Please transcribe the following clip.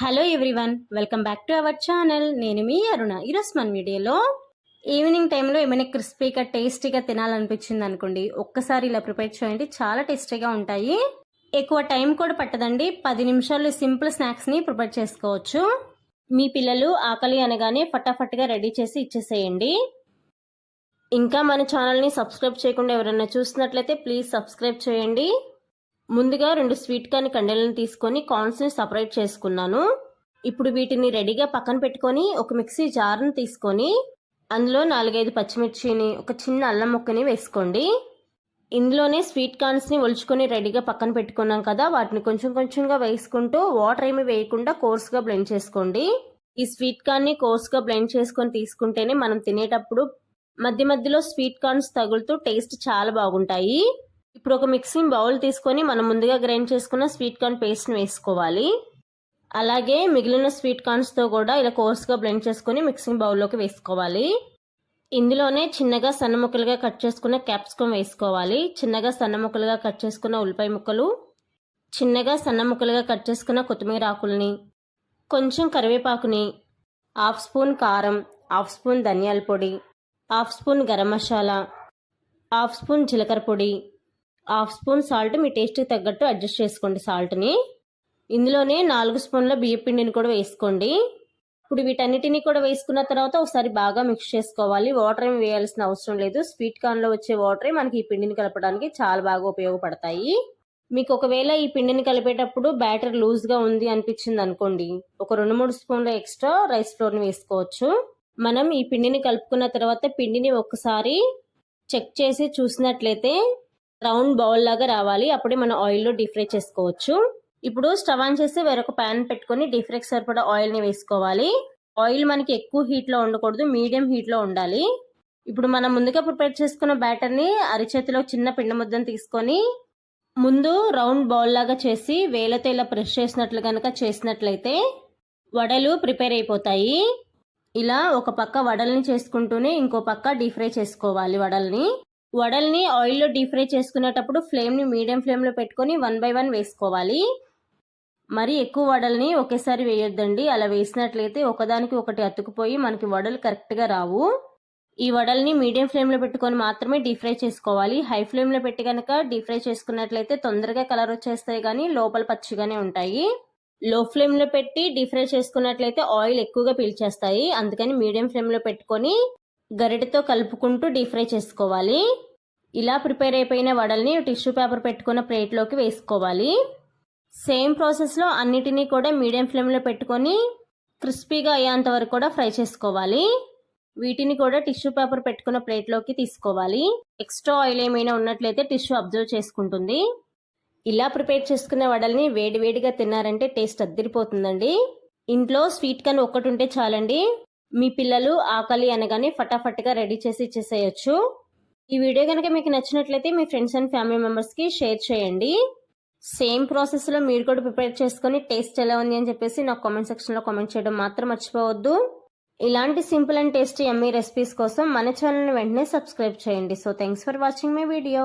Hello everyone, welcome back to our channel. నేను మీ అరుణ. ఈరోజు మన వీడియోలో ఈవినింగ్ టైంలో ఏమైనా క్రిస్పీగా టేస్టీగా తినాలనిపించింది అనుకోండి, ఒక్కసారి ఇలా ప్రిపేర్ చేయండి. చాలా టేస్టీగా ఉంటాయి. ఎక్కువ టైం కూడా పట్టదండి. 10 నిమిషాల్లో సింపుల్ స్నాక్స్ని ప్రిపేర్ చేసుకోవచ్చు. మీ పిల్లలు ఆకలి అనగానే ఫటాఫట్గా రెడీ చేసి ఇచ్చేసేయండి. ఇంకా మన ఛానల్ని సబ్స్క్రైబ్ చేయకుండా ఎవరైనా చూసినట్లయితే ప్లీజ్ సబ్స్క్రైబ్ చేయండి. ముందుగా 2 స్వీట్ కార్న్ కండలను తీసుకొని కార్న్స్ని సపరేట్ చేసుకున్నాను. ఇప్పుడు వీటిని రెడీగా పక్కన పెట్టుకొని ఒక మిక్సీ జార్ని తీసుకొని అందులో 4-5 పచ్చిమిర్చిని, ఒక చిన్న అల్లం ముక్కని వేసుకోండి. ఇందులోనే స్వీట్ కార్న్స్ని ఒలుచుకొని రెడీగా పక్కన పెట్టుకున్నాం కదా, వాటిని కొంచెం కొంచెంగా వేసుకుంటూ వాటర్ ఏమి వేయకుండా కోర్స్గా బ్లెండ్ చేసుకోండి. ఈ స్వీట్ కార్న్ని కోర్స్గా బ్లెండ్ చేసుకొని తీసుకుంటేనే మనం తినేటప్పుడు మధ్య మధ్యలో స్వీట్ కార్న్స్ తగులుతూ టేస్ట్ చాలా బాగుంటాయి. ఇప్పుడు ఒక మిక్సింగ్ బౌల్ తీసుకొని మనం ముందుగా గ్రైండ్ చేసుకున్న స్వీట్ కార్న్ పేస్ట్ని వేసుకోవాలి. అలాగే మిగిలిన స్వీట్ కార్న్స్తో కూడా ఇలా కోర్స్గా బ్లెండ్ చేసుకొని మిక్సింగ్ బౌల్లోకి వేసుకోవాలి. ఇందులోనే చిన్నగా సన్న ముక్కలుగా కట్ చేసుకున్న క్యాప్సికమ్ వేసుకోవాలి. చిన్నగా సన్న ముక్కలుగా కట్ చేసుకున్న ఉల్లిపాయ ముక్కలు, చిన్నగా సన్న ముక్కలుగా కట్ చేసుకున్న కొత్తిమీర ఆకుల్ని, కొంచెం కరివేపాకుని, 1/2 స్పూన్ కారం, 1/2 స్పూన్ ధనియాల పొడి, 1/2 స్పూన్ గరం మసాలా, 1/2 స్పూన్ జీలకర్ర పొడి, 1/2 స్పూన్ సాల్ట్. మీ టేస్ట్కి తగ్గట్టు అడ్జస్ట్ చేసుకోండి సాల్ట్ని. ఇందులోనే 4 స్పూన్ల బియ్యం పిండిని కూడా వేసుకోండి. ఇప్పుడు వీటన్నిటిని కూడా వేసుకున్న తర్వాత ఒకసారి బాగా మిక్స్ చేసుకోవాలి. వాటర్ ఏమి వేయాల్సిన అవసరం లేదు. స్వీట్ కార్న్లో వచ్చే వాటరే మనకి ఈ పిండిని కలపడానికి చాలా బాగా ఉపయోగపడతాయి. మీకు ఒకవేళ ఈ పిండిని కలిపేటప్పుడు బ్యాటర్ లూజ్గా ఉంది అనిపించింది అనుకోండి, ఒక 2-3 స్పూన్ల ఎక్స్ట్రా రైస్ ఫ్లోర్ని వేసుకోవచ్చు. మనం ఈ పిండిని కలుపుకున్న తర్వాత పిండిని ఒకసారి చెక్ చేసి చూసినట్లయితే రౌండ్ బౌల్ లాగా రావాలి. అప్పుడే మనం ఆయిల్లో డీప్ ఫ్రై చేసుకోవచ్చు. ఇప్పుడు స్టవ్ ఆన్ చేసి వేరొక ప్యాన్ పెట్టుకొని డీప్ ఫ్రైకి సరిపడా ఆయిల్ని వేసుకోవాలి. ఆయిల్ మనకి ఎక్కువ హీట్లో ఉండకూడదు, మీడియం హీట్లో ఉండాలి. ఇప్పుడు మనం ముందుగా ప్రిపేర్ చేసుకున్న బ్యాటర్ని అరిచేతిలో చిన్న పిండి ముద్దను తీసుకొని ముందు రౌండ్ బౌల్ లాగా చేసి వేలతో ఇలా ప్రెస్ చేసినట్లు కనుక చేసినట్లయితే వడలు ప్రిపేర్ అయిపోతాయి. ఇలా ఒక పక్క వడల్ని చేసుకుంటూనే ఇంకో పక్క డీప్ ఫ్రై చేసుకోవాలి. వడల్ని ఆయిల్లో డీప్ ఫ్రై చేసుకునేటప్పుడు ఫ్లేమ్ని మీడియం ఫ్లేమ్లో పెట్టుకొని 1 by 1 వేసుకోవాలి. మరి ఎక్కువ వడల్ని ఒకేసారి వేయొద్దండి. అలా వేసినట్లయితే ఒకదానికి ఒకటి అతుకుపోయి మనకి వడలు కరెక్ట్గా రావు. ఈ వడల్ని మీడియం ఫ్లేమ్లో పెట్టుకొని మాత్రమే డీప్ ఫ్రై చేసుకోవాలి. హై ఫ్లేమ్లో పెట్టి కనుక డీప్ ఫ్రై చేసుకున్నట్లయితే తొందరగా కలర్ వచ్చేస్తాయి కానీ లోపల పచ్చిగానే ఉంటాయి. లో ఫ్లేమ్లో పెట్టి డీప్ ఫ్రై చేసుకున్నట్లయితే ఆయిల్ ఎక్కువగా పీల్చేస్తాయి. అందుకని మీడియం ఫ్లేమ్లో పెట్టుకొని గరిటెతో కలుపుకుంటూ డీప్ ఫ్రై చేసుకోవాలి. ఇలా ప్రిపేర్ అయిపోయిన వడల్ని టిష్యూ పేపర్ పెట్టుకున్న ప్లేట్లోకి వేసుకోవాలి. సేమ్ ప్రాసెస్లో అన్నిటినీ కూడా మీడియం ఫ్లేమ్లో పెట్టుకొని క్రిస్పీగా అయ్యేంత వరకు కూడా ఫ్రై చేసుకోవాలి. వీటిని కూడా టిష్యూ పేపర్ పెట్టుకున్న ప్లేట్లోకి తీసుకోవాలి. ఎక్స్ట్రా ఆయిల్ ఏమైనా ఉన్నట్లయితే టిష్యూ అబ్జర్వ్ చేసుకుంటుంది. ఇలా ప్రిపేర్ చేసుకున్న వడల్ని వేడివేడిగా తిన్నారంటే టేస్ట్ అద్దరిపోతుందండి. ఇంట్లో స్వీట్ కార్న్ ఒక్కటి ఉంటే చాలండి, మీ పిల్లలు ఆకలి అనగానే ఫటాఫట్గా రెడీ చేసి ఇచ్చేసేయచ్చు. ఈ వీడియో కనుక మీకు నచ్చినట్లయితే మీ ఫ్రెండ్స్ అండ్ ఫ్యామిలీ మెంబర్స్కి షేర్ చేయండి. సేమ్ ప్రాసెస్లో మీరు కూడా ప్రిపేర్ చేసుకొని టేస్ట్ ఎలా ఉంది అని చెప్పేసి నాకు కామెంట్ సెక్షన్లో కామెంట్ చేయడం మాత్రం మర్చిపోవద్దు. ఇలాంటి simple and tasty yummy recipes కోసం మన ఛానల్ని వెంటనే సబ్స్క్రైబ్ చేయండి. So thanks for watching my video.